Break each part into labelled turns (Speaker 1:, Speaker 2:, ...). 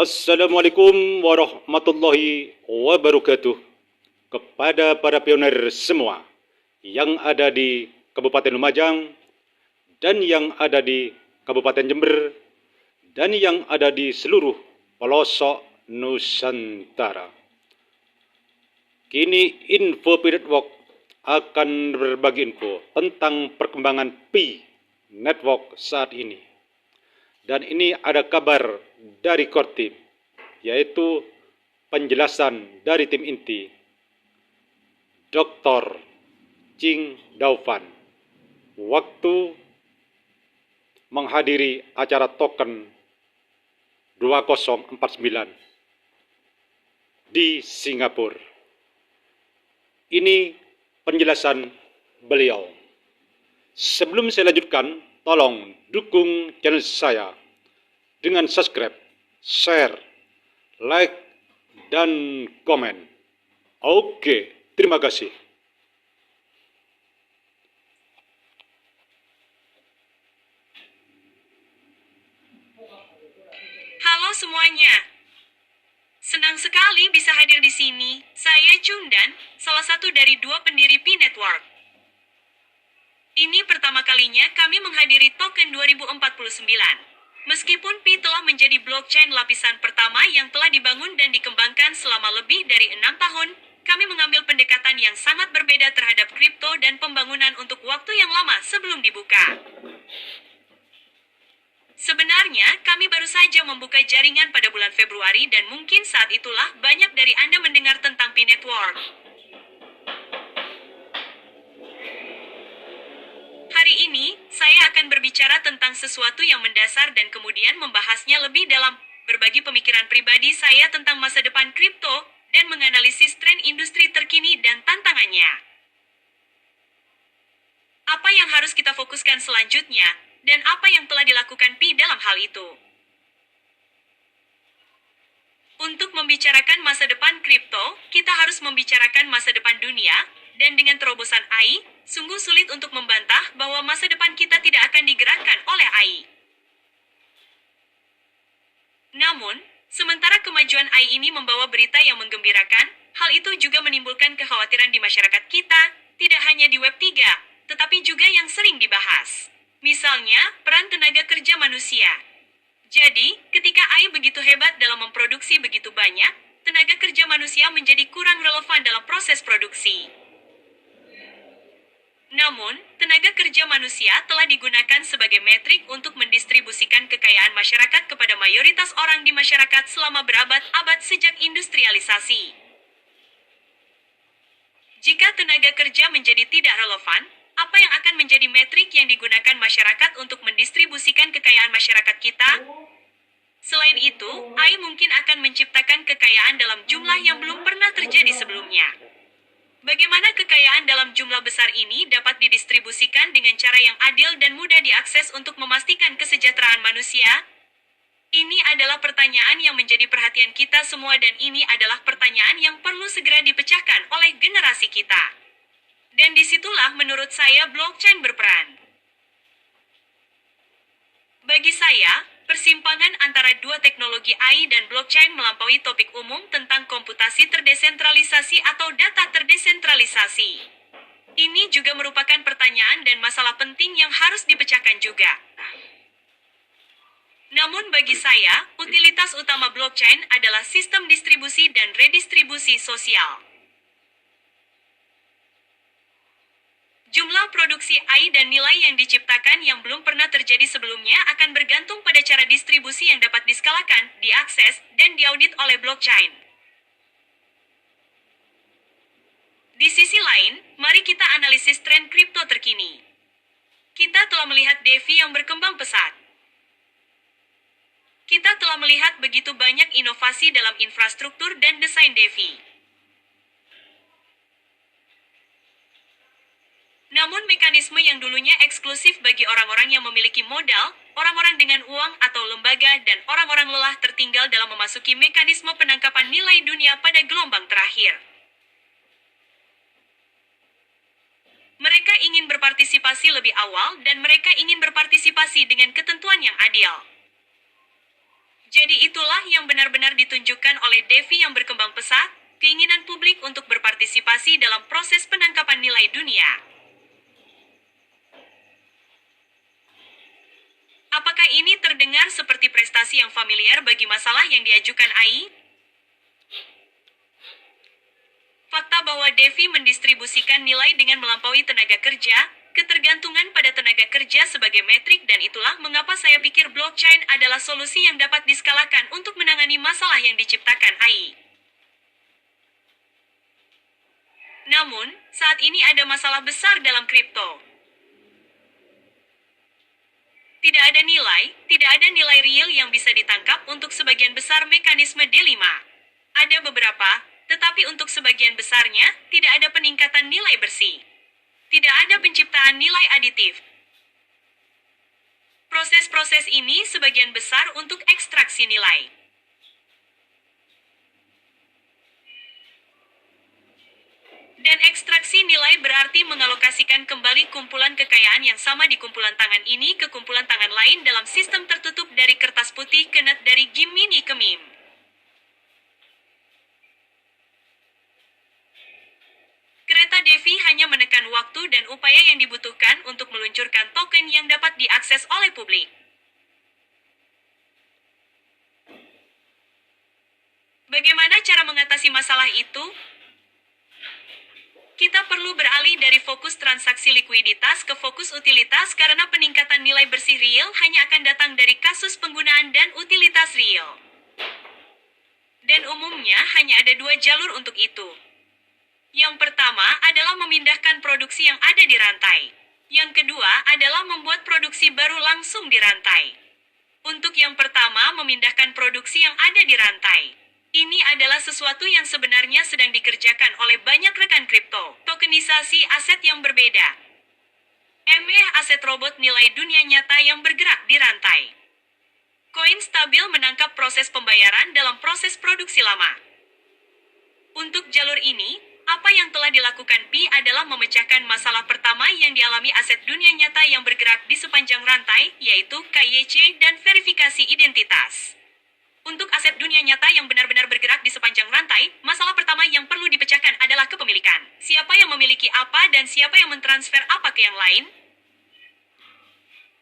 Speaker 1: Assalamualaikum warahmatullahi wabarakatuh kepada para pioner semua yang ada di Kabupaten Lumajang dan yang ada di Kabupaten Jember dan yang ada di seluruh pelosok Nusantara. Kini Info Pi Network akan berbagi info tentang perkembangan Pi Network saat ini. Dan ini ada kabar dari core team, yaitu penjelasan dari tim inti, Dr. Ching Daufan, waktu menghadiri acara token 2049 di Singapura. Ini penjelasan beliau. Sebelum saya lanjutkan, tolong dukung channel saya dengan subscribe, share, like, dan komen. Oke, terima kasih.
Speaker 2: Halo semuanya. Senang sekali bisa hadir di sini. Saya Chungdan, salah satu dari 2 pendiri Pi Network. Ini pertama kalinya kami menghadiri token 2049. Meskipun Pi telah menjadi blockchain lapisan pertama yang telah dibangun dan dikembangkan selama lebih dari 6 tahun, kami mengambil pendekatan yang sangat berbeda terhadap kripto dan pembangunan untuk waktu yang lama sebelum dibuka. Sebenarnya, kami baru saja membuka jaringan pada bulan Februari dan mungkin saat itulah banyak dari Anda mendengar tentang Pi Network. Hari ini, saya akan berbicara tentang sesuatu yang mendasar dan kemudian membahasnya lebih dalam, berbagi pemikiran pribadi saya tentang masa depan kripto, dan menganalisis tren industri terkini dan tantangannya. Apa yang harus kita fokuskan selanjutnya, dan apa yang telah dilakukan Pi dalam hal itu. Untuk membicarakan masa depan kripto, kita harus membicarakan masa depan dunia, dan dengan terobosan AI, sungguh sulit untuk membantah bahwa masa depan kita tidak akan digerakkan oleh AI. Namun, sementara kemajuan AI ini membawa berita yang menggembirakan, hal itu juga menimbulkan kekhawatiran di masyarakat kita, tidak hanya di Web 3, tetapi juga yang sering dibahas. Misalnya, peran tenaga kerja manusia. Jadi, ketika AI begitu hebat dalam memproduksi begitu banyak, tenaga kerja manusia menjadi kurang relevan dalam proses produksi. Namun, tenaga kerja manusia telah digunakan sebagai metrik untuk mendistribusikan kekayaan masyarakat kepada mayoritas orang di masyarakat selama berabad-abad sejak industrialisasi. Jika tenaga kerja menjadi tidak relevan, apa yang akan menjadi metrik yang digunakan masyarakat untuk mendistribusikan kekayaan masyarakat kita? Selain itu, AI mungkin akan menciptakan kekayaan dalam jumlah yang belum pernah terjadi sebelumnya. Bagaimana kekayaan dalam jumlah besar ini dapat didistribusikan dengan cara yang adil dan mudah diakses untuk memastikan kesejahteraan manusia? Ini adalah pertanyaan yang menjadi perhatian kita semua dan ini adalah pertanyaan yang perlu segera dipecahkan oleh generasi kita. Dan disitulah menurut saya blockchain berperan. Bagi saya, persimpangan antara dua teknologi AI dan blockchain melampaui topik umum tentang komputasi terdesentralisasi atau data terdesentralisasi. Ini juga merupakan pertanyaan dan masalah penting yang harus dipecahkan juga. Namun bagi saya, utilitas utama blockchain adalah sistem distribusi dan redistribusi sosial. Jumlah produksi AI dan nilai yang diciptakan yang belum pernah terjadi sebelumnya akan bergantung pada cara distribusi yang dapat diskalakan, diakses, dan diaudit oleh blockchain. Di sisi lain, mari kita analisis tren kripto terkini. Kita telah melihat DeFi yang berkembang pesat. Kita telah melihat begitu banyak inovasi dalam infrastruktur dan desain DeFi. Namun mekanisme yang dulunya eksklusif bagi orang-orang yang memiliki modal, orang-orang dengan uang atau lembaga dan orang-orang lelah tertinggal dalam memasuki mekanisme penangkapan nilai dunia pada gelombang terakhir. Mereka ingin berpartisipasi lebih awal dan mereka ingin berpartisipasi dengan ketentuan yang adil. Jadi itulah yang benar-benar ditunjukkan oleh Devi yang berkembang pesat, keinginan publik untuk berpartisipasi dalam proses penangkapan nilai dunia. Apakah ini terdengar seperti prestasi yang familiar bagi masalah yang diajukan AI? Fakta bahwa Devi mendistribusikan nilai dengan melampaui tenaga kerja, ketergantungan pada tenaga kerja sebagai metrik, dan itulah mengapa saya pikir blockchain adalah solusi yang dapat diskalakan untuk menangani masalah yang diciptakan AI. Namun, saat ini ada masalah besar dalam kripto. Tidak ada nilai real yang bisa ditangkap untuk sebagian besar mekanisme D5. Ada beberapa, tetapi untuk sebagian besarnya, tidak ada peningkatan nilai bersih. Tidak ada penciptaan nilai aditif. Proses-proses ini sebagian besar untuk ekstraksi nilai. Dan ekstraksi nilai berarti mengalokasikan kembali kumpulan kekayaan yang sama di kumpulan tangan ini ke kumpulan tangan lain dalam sistem tertutup dari kertas putih ke net dari GIM mini ke meme. Kereta Devi hanya menekan waktu dan upaya yang dibutuhkan untuk meluncurkan token yang dapat diakses oleh publik. Bagaimana cara mengatasi masalah itu? Kita perlu beralih dari fokus transaksi likuiditas ke fokus utilitas karena peningkatan nilai bersih real hanya akan datang dari kasus penggunaan dan utilitas real. Dan umumnya hanya ada dua jalur untuk itu. Yang pertama adalah memindahkan produksi yang ada di rantai. Yang kedua adalah membuat produksi baru langsung di rantai. Untuk yang pertama, memindahkan produksi yang ada di rantai. Ini adalah sesuatu yang sebenarnya sedang dikerjakan oleh banyak rekan kripto. Tokenisasi aset yang berbeda. Aset robot nilai dunia nyata yang bergerak di rantai. Koin stabil menangkap proses pembayaran dalam proses produksi lama. Untuk jalur ini, apa yang telah dilakukan Pi adalah memecahkan masalah pertama yang dialami aset dunia nyata yang bergerak di sepanjang rantai, yaitu KYC dan verifikasi identitas. Untuk aset dunia nyata yang benar-benar bergerak di sepanjang rantai, masalah pertama yang perlu dipecahkan adalah kepemilikan. Siapa yang memiliki apa dan siapa yang mentransfer apa ke yang lain?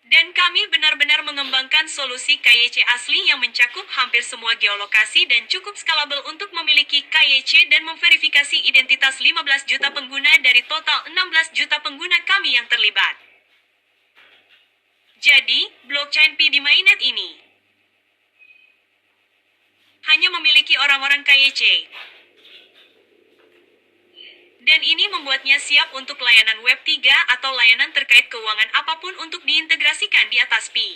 Speaker 2: Dan kami benar-benar mengembangkan solusi KYC asli yang mencakup hampir semua geolokasi dan cukup skalabel untuk memiliki KYC dan memverifikasi identitas 15 juta pengguna dari total 16 juta pengguna kami yang terlibat. Jadi, blockchain Pi di mainnet ini hanya memiliki orang-orang KYC. Dan ini membuatnya siap untuk layanan Web 3 atau layanan terkait keuangan apapun untuk diintegrasikan di atas Pi.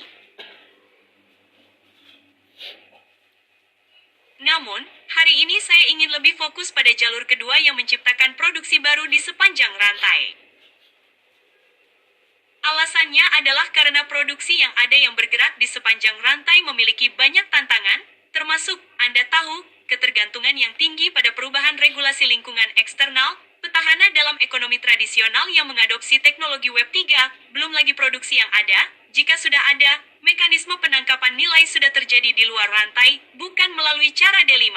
Speaker 2: Namun, hari ini saya ingin lebih fokus pada jalur kedua yang menciptakan produksi baru di sepanjang rantai. Alasannya adalah karena produksi yang ada yang bergerak di sepanjang rantai memiliki banyak tantangan, termasuk, Anda tahu, ketergantungan yang tinggi pada perubahan regulasi lingkungan eksternal, petahana dalam ekonomi tradisional yang mengadopsi teknologi Web 3, belum lagi produksi yang ada, jika sudah ada, mekanisme penangkapan nilai sudah terjadi di luar rantai, bukan melalui cara D5.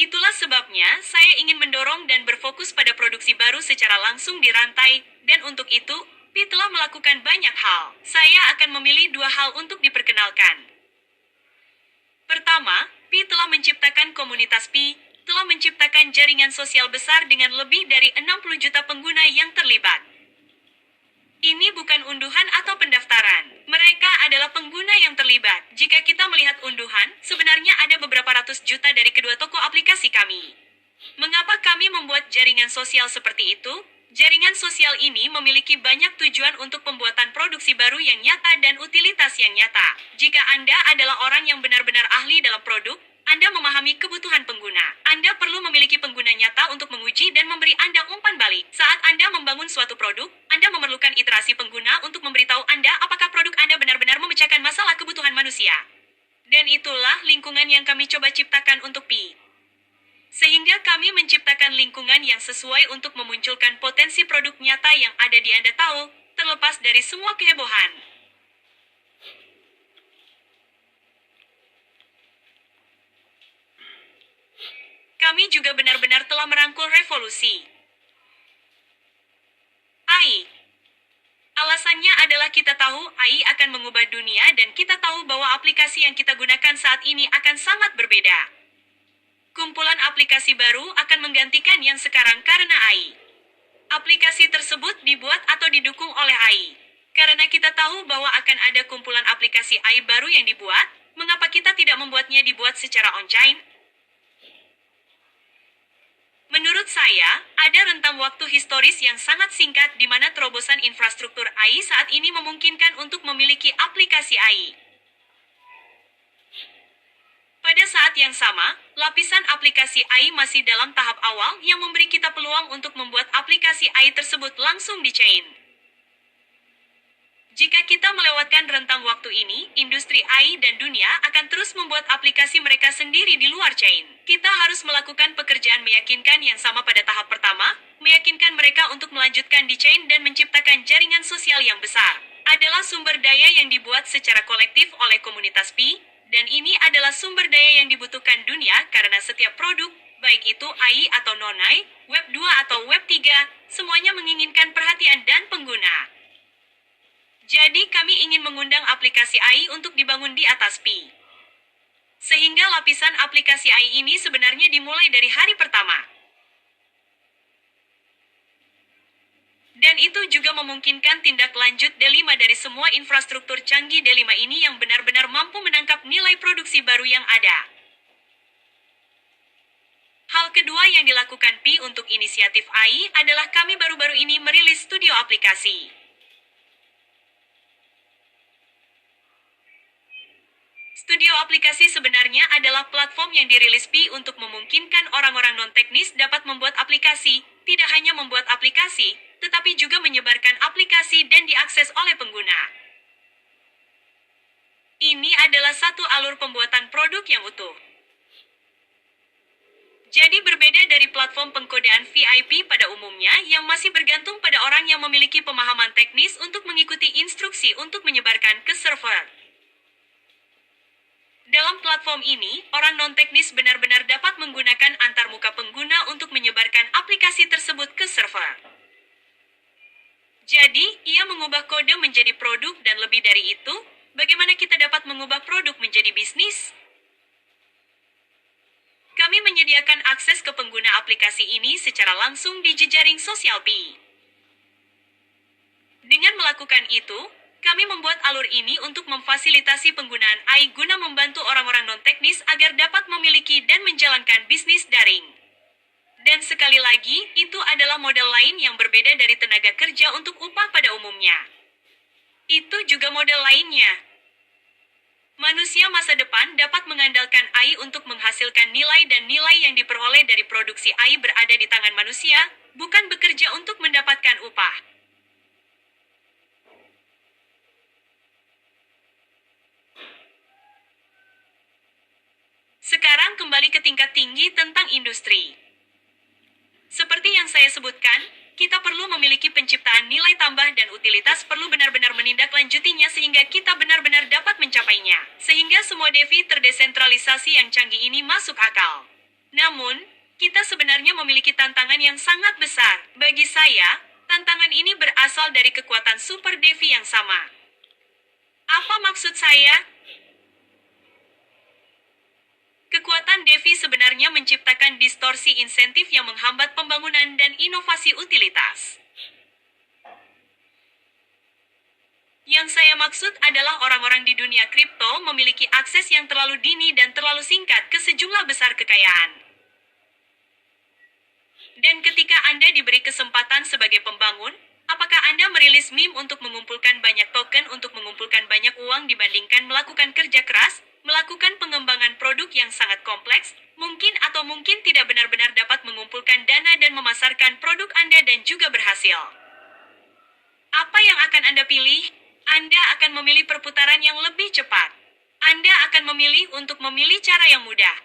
Speaker 2: Itulah sebabnya saya ingin mendorong dan berfokus pada produksi baru secara langsung di rantai, dan untuk itu, Pi telah melakukan banyak hal. Saya akan memilih dua hal untuk diperkenalkan. Pertama, Pi telah menciptakan komunitas Pi, telah menciptakan jaringan sosial besar dengan lebih dari 60 juta pengguna yang terlibat. Ini bukan unduhan atau pendaftaran. Mereka adalah pengguna yang terlibat. Jika kita melihat unduhan, sebenarnya ada beberapa ratus juta dari kedua toko aplikasi kami. Mengapa kami membuat jaringan sosial seperti itu? Jaringan sosial ini memiliki banyak tujuan untuk pembuatan produksi baru yang nyata dan utilitas yang nyata. Jika Anda adalah orang yang benar-benar ahli dalam produk, Anda memahami kebutuhan pengguna. Anda perlu memiliki pengguna nyata untuk menguji dan memberi Anda umpan balik. Saat Anda membangun suatu produk, Anda memerlukan iterasi pengguna untuk memberitahu Anda apakah produk Anda benar-benar memecahkan masalah kebutuhan manusia. Dan itulah lingkungan yang kami coba ciptakan untuk Pi. Sehingga kami menciptakan lingkungan yang sesuai untuk memunculkan potensi produk nyata yang ada di Anda tahu, terlepas dari semua kehebohan. juga benar-benar telah merangkul revolusi AI. Alasannya adalah kita tahu AI akan mengubah dunia dan kita tahu bahwa aplikasi yang kita gunakan saat ini akan sangat berbeda. Kumpulan aplikasi baru akan menggantikan yang sekarang karena AI. Aplikasi tersebut dibuat atau didukung oleh AI. Karena kita tahu bahwa akan ada kumpulan aplikasi AI baru yang dibuat, mengapa kita tidak membuatnya dibuat secara on-chain? Menurut saya, ada rentang waktu historis yang sangat singkat di mana terobosan infrastruktur AI saat ini memungkinkan untuk memiliki aplikasi AI. Pada saat yang sama, lapisan aplikasi AI masih dalam tahap awal yang memberi kita peluang untuk membuat aplikasi AI tersebut langsung di chain. Jika kita melewatkan rentang waktu ini, industri AI dan dunia akan terus membuat aplikasi mereka sendiri di luar chain. Kita harus melakukan pekerjaan meyakinkan yang sama pada tahap pertama, meyakinkan mereka untuk melanjutkan di chain dan menciptakan jaringan sosial yang besar. Adalah sumber daya yang dibuat secara kolektif oleh komunitas Pi, dan ini adalah sumber daya yang dibutuhkan dunia karena setiap produk, baik itu AI atau non-AI, Web 2 atau Web 3, semuanya menginginkan perhatian dan pengguna. Jadi kami ingin mengundang aplikasi AI untuk dibangun di atas Pi. Sehingga lapisan aplikasi AI ini sebenarnya dimulai dari hari pertama. Dan itu juga memungkinkan tindak lanjut D5 dari semua infrastruktur canggih D5 ini yang benar-benar mampu menangkap nilai produksi baru yang ada. Hal kedua yang dilakukan Pi untuk inisiatif AI adalah kami baru-baru ini merilis studio aplikasi. Studio aplikasi sebenarnya adalah platform yang dirilis Pi untuk memungkinkan orang-orang non-teknis dapat membuat aplikasi, tidak hanya membuat aplikasi, tetapi juga menyebarkan aplikasi dan diakses oleh pengguna. Ini adalah satu alur pembuatan produk yang utuh. Jadi berbeda dari platform pengkodean VIP pada umumnya yang masih bergantung pada orang yang memiliki pemahaman teknis untuk mengikuti instruksi untuk menyebarkan ke server. Dalam platform ini, orang non-teknis benar-benar dapat menggunakan antarmuka pengguna untuk menyebarkan aplikasi tersebut ke server. Jadi, ia mengubah kode menjadi produk dan lebih dari itu, bagaimana kita dapat mengubah produk menjadi bisnis? Kami menyediakan akses ke pengguna aplikasi ini secara langsung di jejaring sosial Pi. Dengan melakukan itu, kami membuat alur ini untuk memfasilitasi penggunaan AI guna membantu orang-orang non-teknis agar dapat memiliki dan menjalankan bisnis daring. Dan sekali lagi, itu adalah model lain yang berbeda dari tenaga kerja untuk upah pada umumnya. Itu juga model lainnya. Manusia masa depan dapat mengandalkan AI untuk menghasilkan nilai dan nilai yang diperoleh dari produksi AI berada di tangan manusia, bukan bekerja untuk mendapatkan upah. Sekarang kembali ke tingkat tinggi tentang industri. Seperti yang saya sebutkan, kita perlu memiliki penciptaan nilai tambah dan utilitas perlu benar-benar menindaklanjutinya sehingga kita benar-benar dapat mencapainya. Sehingga semua DeFi terdesentralisasi yang canggih ini masuk akal. Namun, kita sebenarnya memiliki tantangan yang sangat besar. Bagi saya, tantangan ini berasal dari kekuatan super DeFi yang sama. Apa maksud saya? Kekuatan DeFi sebenarnya menciptakan distorsi insentif yang menghambat pembangunan dan inovasi utilitas. Yang saya maksud adalah orang-orang di dunia kripto memiliki akses yang terlalu dini dan terlalu singkat ke sejumlah besar kekayaan. Dan ketika Anda diberi kesempatan sebagai pembangun, apakah Anda merilis meme untuk mengumpulkan banyak token untuk mengumpulkan banyak uang dibandingkan melakukan kerja keras? Melakukan pengembangan produk yang sangat kompleks, mungkin atau mungkin tidak benar-benar dapat mengumpulkan dana dan memasarkan produk Anda dan juga berhasil. Apa yang akan Anda pilih? Anda akan memilih perputaran yang lebih cepat. Anda akan memilih untuk memilih cara yang mudah.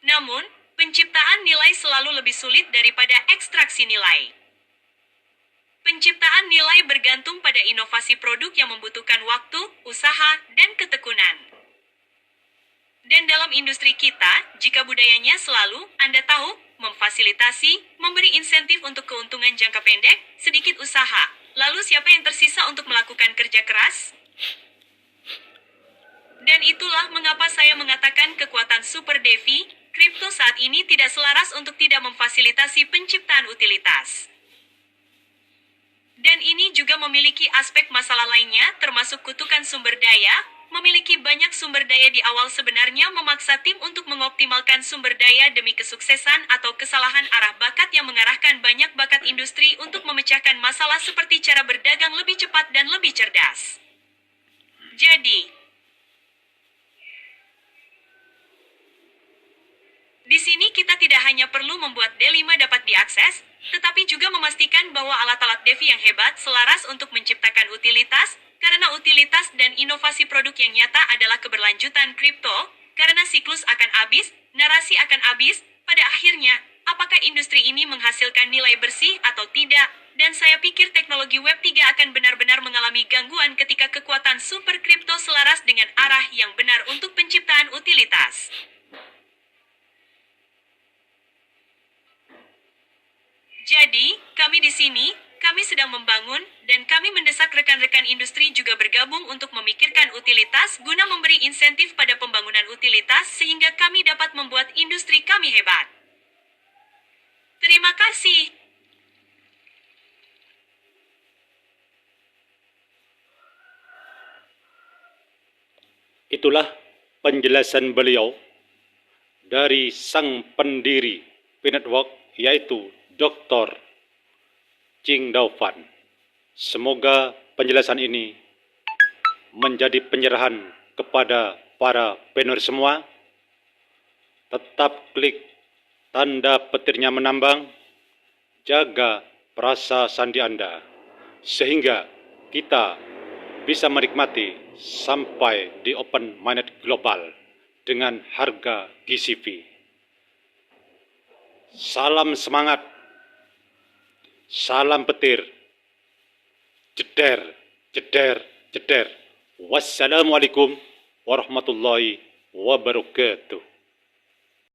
Speaker 2: Namun, penciptaan nilai selalu lebih sulit daripada ekstraksi nilai. Penciptaan nilai bergantung pada inovasi produk yang membutuhkan waktu, usaha, dan ketekunan. Dan dalam industri kita, jika budayanya selalu, Anda tahu, memfasilitasi, memberi insentif untuk keuntungan jangka pendek, sedikit usaha, lalu siapa yang tersisa untuk melakukan kerja keras? Dan itulah mengapa saya mengatakan kekuatan Super Devi, kripto saat ini tidak selaras untuk tidak memfasilitasi penciptaan utilitas. Dan ini juga memiliki aspek masalah lainnya, termasuk kutukan sumber daya. Memiliki banyak sumber daya di awal sebenarnya memaksa tim untuk mengoptimalkan sumber daya demi kesuksesan atau kesalahan arah bakat yang mengarahkan banyak bakat industri untuk memecahkan masalah seperti cara berdagang lebih cepat dan lebih cerdas. Jadi, di sini kita tidak hanya perlu membuat D5 dapat diakses, tetapi juga memastikan bahwa alat-alat Devi yang hebat selaras untuk menciptakan utilitas, karena utilitas dan inovasi produk yang nyata adalah keberlanjutan kripto, karena siklus akan habis, narasi akan habis, pada akhirnya, apakah industri ini menghasilkan nilai bersih atau tidak, dan saya pikir teknologi Web3 akan benar-benar mengalami gangguan ketika kekuatan super kripto selaras dengan arah yang benar untuk penciptaan utilitas. Jadi, kami di sini, kami sedang membangun, dan kami mendesak rekan-rekan industri juga bergabung untuk memikirkan utilitas guna memberi insentif pada pembangunan utilitas sehingga kami dapat membuat industri kami hebat. Terima kasih.
Speaker 1: Itulah penjelasan beliau dari sang pendiri P-Network, yaitu Dr. Ching Dao Fan. Semoga penjelasan ini menjadi pencerahan kepada para pendengar semua. Tetap klik tanda petirnya menambang, jaga perasa sandi Anda, sehingga kita bisa menikmati sampai di Open Mainnet Global dengan harga GCV. Salam semangat, salam petir, jeder, jeder, jeder. Wassalamualaikum warahmatullahi wabarakatuh.